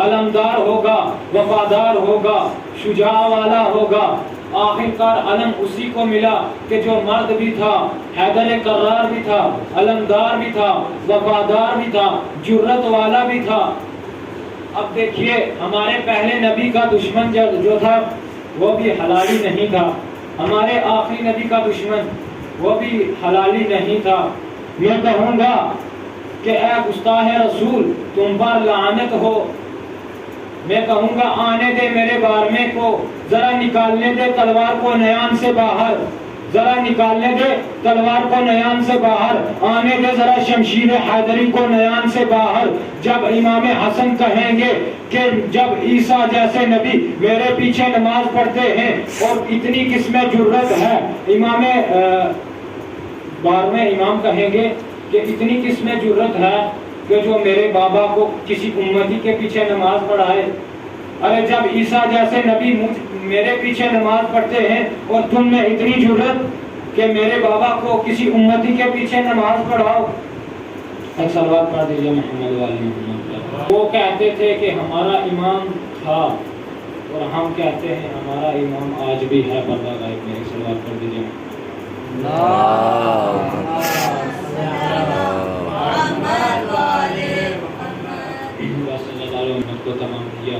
علمدار ہوگا، وفادار ہوگا، شجاع والا ہوگا۔ آخرکار علم اسی کو ملا کہ جو مرد بھی تھا، حیدر کرار بھی تھا، علمدار بھی تھا، وفادار بھی تھا، جرت والا بھی تھا۔ اب دیکھیے ہمارے پہلے نبی کا دشمن جو تھا وہ بھی حلالی نہیں تھا، ہمارے آخری نبی کا دشمن وہ بھی حلالی نہیں تھا۔ میں کہوں گا کہ اے گستاخ رسول تم پر لعنت ہو، میں کہوں گا آنے دے میرے بارمے کو، ذرا نکالنے دے تلوار کو نیان سے باہر، ذرا نکالنے دے تلوار کو نیان سے باہر، آنے دے ذرا شمشیر حیدری کو نیان سے باہر۔ جب امام حسن کہیں گے کہ جب عیسیٰ جیسے نبی میرے پیچھے نماز پڑھتے ہیں اور اتنی کس میں جرت ہے، امام بارہویں امام کہیں گے کہ اتنی کس میں جرت ہے کہ جو میرے بابا کو کسی امتی کے پیچھے نماز پڑھائے۔ ارے جب عیسیٰ جیسے نبی میرے پیچھے نماز پڑھتے ہیں اور تم میں اتنی جرت کہ میرے بابا کو کسی امتی کے پیچھے نماز پڑھاؤ۔ ایک صلوات پڑھ دیجیے محمد والی محمد۔ وہ کہتے تھے کہ ہمارا امام تھا اور ہم کہتے ہیں ہمارا امام آج بھی ہے پردہ غائب میں۔ ایک صلوات پڑھ دیجیے کو تمام کیا۔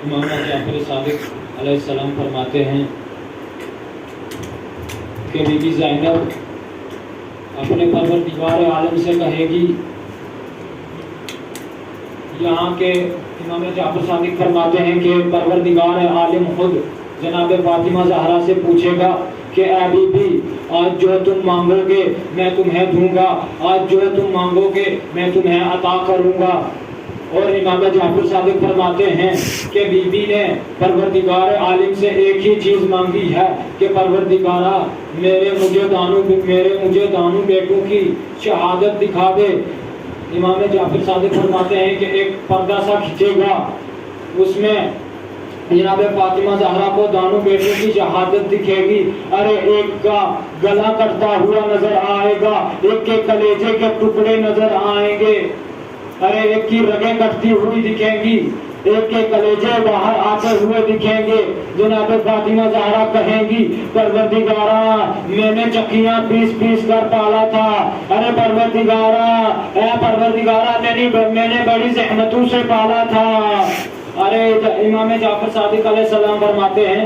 امام جعفر صادق علیہ السلام فرماتے ہیں کہ بی بی زینب اپنے پروردگار عالم سے کہے گی، یہاں کے امام جعفر صادق فرماتے ہیں کہ پروردگار عالم خود جناب فاطمہ زہرا سے پوچھے گا کہ اے بی بی آج جو تم مانگو گے میں تمہیں دوں گا، آج جو تم مانگو گے میں تمہیں عطا کروں گا۔ اور امام جعفر صادق فرماتے ہیں کہ بی بی نے پروردگار عالم سے ایک ہی چیز مانگی ہے کہ پروردگارا میرے مجھے دانوں بیٹوں کی شہادت دکھا دے۔ امام جعفر صادق فرماتے ہیں کہ ایک پردہ سا کھچے گا، اس میں جناب فاطمہ زہرا کو دانوں بیٹوں کی شہادت دکھے گی۔ ارے ایک کا گلا کٹتا ہوا نظر آئے گا، ایک کے کلیجے کے ٹکڑے نظر آئیں گے، ارے ایک کی رگیں کٹتی ہوئی دکھیں گی، ایک کے کلیجے باہر آتے ہوئے دکھیں گے۔ جناب فاطمہ زہرا کہیں گی پروردگارا میں نے چکیاں پیس پیس کر پالا تھا، ارے پروردگارا میں نے بڑی زحمتوں سے پالا تھا۔ ارے امام جعفر صادق علیہ السلام فرماتے ہیں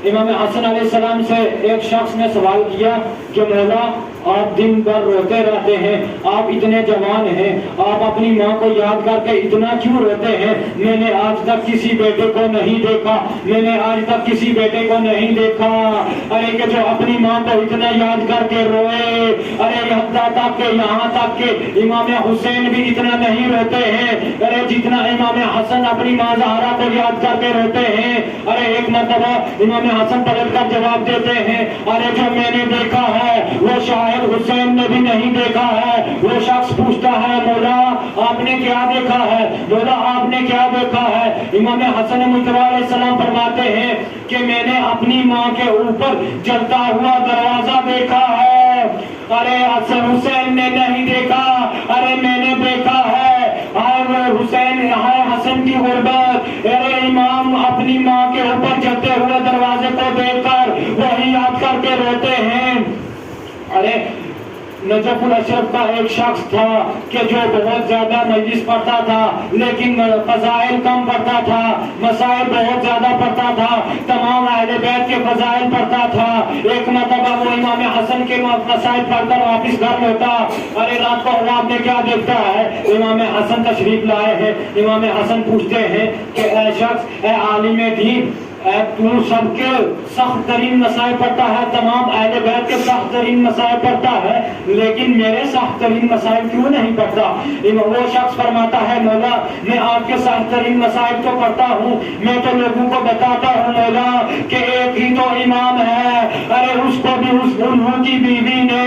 امام حسن علیہ السلام سے ایک شخص نے سوال کیا کہ مولا آپ دن بھر روتے رہتے ہیں، آپ اتنے جوان ہیں، آپ اپنی ماں کو یاد کر کے اتنا کیوں روتے ہیں؟ میں نے آج تک کسی بیٹے کو نہیں دیکھا، میں نے آج تک کسی بیٹے کو نہیں دیکھا، ارے کہ جو اپنی ماں کو اتنا یاد کر کے روئے۔ ارے یہاں تک کہ امام حسین بھی اتنا نہیں روتے ہیں ارے جتنا امام حسن اپنی ماں زہرا کو یاد کر کے روتے ہیں۔ ارے ایک مرتبہ امام حسن پلٹ کر جواب دیتے ہیں ارے جو میں نے دیکھا ہے وہ شاید حسین نے بھی نہیں دیکھا ہے۔ وہ شخص پوچھتا ہے مولا آپ نے کیا دیکھا ہے، مولا آپ نے کیا دیکھا ہے؟ امام حسن مجتبی علیہ السلام فرماتے ہیں کہ میں نے اپنی ماں کے اوپر جلتا ہوا دروازہ دیکھا ہے۔ ارے حسین نے نہیں دیکھا، ارے میں نے دیکھا ہے۔ حسین حسن کی غربت، ارے امام اپنی ماں کے اوپر جلتے ہوئے دروازے کو دیکھ کر وہی یاد کر کے روتے ہیں۔ ارے نجف الاشرف کا ایک شخص تھا کہ جو بہت زیادہ مجلس پڑھتا تھا لیکن فضائل کم پڑھتا تھا، مسائل بہت زیادہ پڑھتا تھا، تمام اہل بیت کے فضائل پڑھتا تھا۔ ایک مرتبہ وہ امام حسن کے مسائل پڑھ کر واپس گھر لوٹا۔ ارے رات کو خواب میں کیا دیکھتا ہے؟ امام حسن تشریف لائے ہیں۔ امام حسن پوچھتے ہیں کہ اے شخص، اے عالم دین، تو سب کے سخت ترین مسائل پڑھتا ہے، تمام اہل بیت کے سخت ترین مسائل پڑھتا ہے، لیکن میرے سخت ترین مسائل کیوں نہیں پڑھتا؟ وہ شخص فرماتا ہے مولا میں آپ کے سخت ترین مسائل تو پڑھتا ہوں، میں تو لوگوں کو بتاتا ہوں مولا کہ ایک ہی تو امام ہے، ارے اس کو بھی اس انہوں کی بیوی نے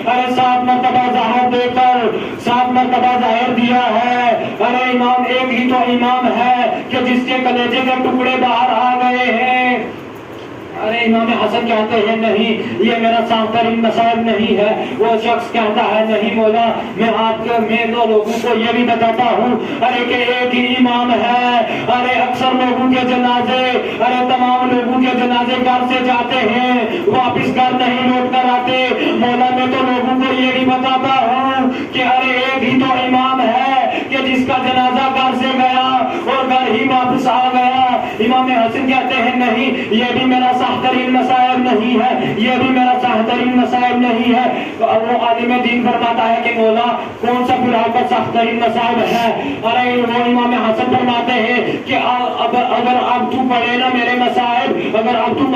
ارے 7 مرتبہ زہر دے کر 7 مرتبہ زہر دیا ہے۔ ارے امام ایک ہی تو امام ہے کہ جس کے کلیجے کے ٹکڑے باہر آ گئے ہیں۔ ارے امام حسن کہتے ہیں نہیں، یہ میرا ساخترین مصائب نہیں ہے۔ وہ شخص کہتا ہے نہیں مولا، میں تو لوگوں کو یہ بھی بتاتا ہوں ارے کہ ایک ہی امام ہے، ارے اکثر لوگوں کے جنازے، ارے تمام لوگوں کے جنازے گھر سے جاتے ہیں، واپس گھر نہیں لوٹ کر آتے۔ مولا میں تو لوگوں کو یہ بھی بتاتا ہوں کہ ارے ایک ہی تو امام ہے کہ جس کا جنازہ گھر سے گیا اور گھر ہی واپس آ گیا۔ امام حسن کہتے ہیں نہیں، یہ بھی میرا ساخترین مصائب نہیں ہے، یہ بھی میرا ساخترین مصائب نہیں ہے۔ وہ عالم دین فرماتا ہے کہ مولا کون سا پھر آپ کا ساخترین مصائب ہے؟ ارے وہ امام حسن فرماتے ہیں کہ اگر اب تو پڑھے نا میرے مصائب، اگر اب تو